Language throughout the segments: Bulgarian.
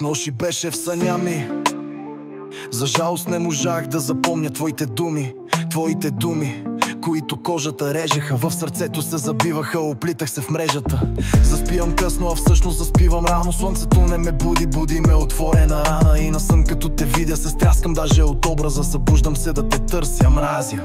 снощи беше в съня ми. За жалост не можах да запомня твоите думи, които кожата режеха, в сърцето се забиваха, оплитах се в мрежата. Заспивам късно, а всъщност заспивам рано. Слънцето не ме буди ме отворена рана. И насън като те видя се стряскам даже от образа. Събуждам се да те търся,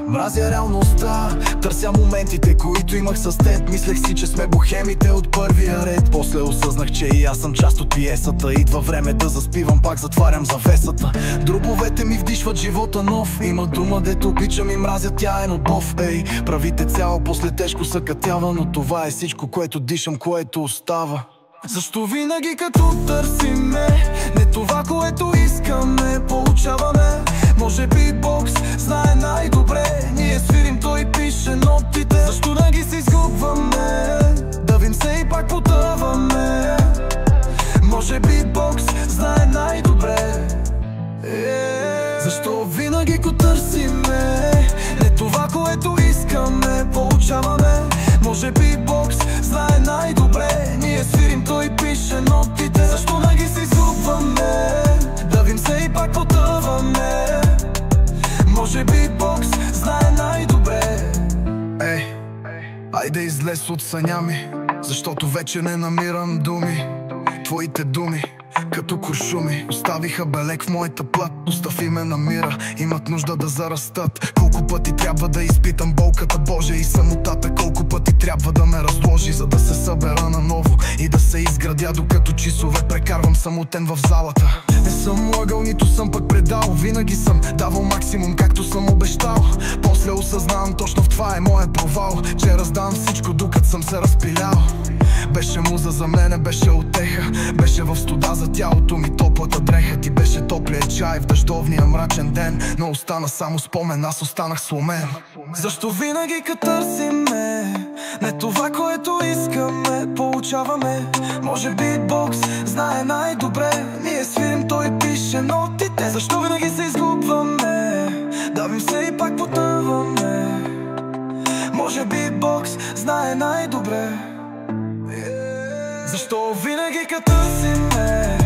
мразя реалността. Търся моментите, които имах с теб. Мислех си, че сме бохемите от първия ред. После осъзнах, че и аз съм част от пиесата. Идва време да заспивам, пак затварям завесата. Дробовете ми вдишват живота нов. Има дума, дето обичам и мразя, тя е любов. Правите цяло, после тежко съкътява, но това е всичко, което дишам, което остава. Защо винаги като търсиме не това, което искаме, получаваме? Може би бокс знае най-добре. Ние свирим, той пише нотите. Защо винаги се изгубваме? Давим се и пак потъваме. Може би бокс знае най-добре. Защо винаги като търсиме не това, което искаме, получаваме? Може би бокс знае най-добре. Ние свирим, той пише нотите. Защо винаги се изгубваме? Давим се и пак потъваме. Може би бокс знае най-добре. Айде излез от съня ми, защото вече не намирам думи. Твоите думи като куршуми оставиха белег в моята плът. Остави ме намира, имат нужда да зарастат. Колко пъти трябва да изпитам болката Божия и самотата? Колко пъти трябва да ме разложи, за да се събера наново и да се изградя, докато часове прекарвам самотен в залата. Не съм лъгал, нито съм пък предал. Винаги съм давал максимум, както съм обещал. После осъзнавам, точно в това е моят провал, че раздавам всичко, докато съм се разпилял. Беше муза за мене, беше утеха. Беше в студа за тялото ми топлата дреха. Ти беше топлия чай в дъждовния мрачен ден, но остана само спомен, аз останах сломен. Защо винаги като търсиме не това, което искаме, получаваме? Може би бокс знае най-добре. Ние свирим, той пише нотите. Защо винаги се изгубваме? Давим се и пак потъваме. Може би бокс знае най-добре. Защо винаги като търсиме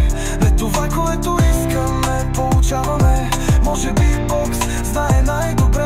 не това, което искаме, получаваме? Може би бокс знае най-добре.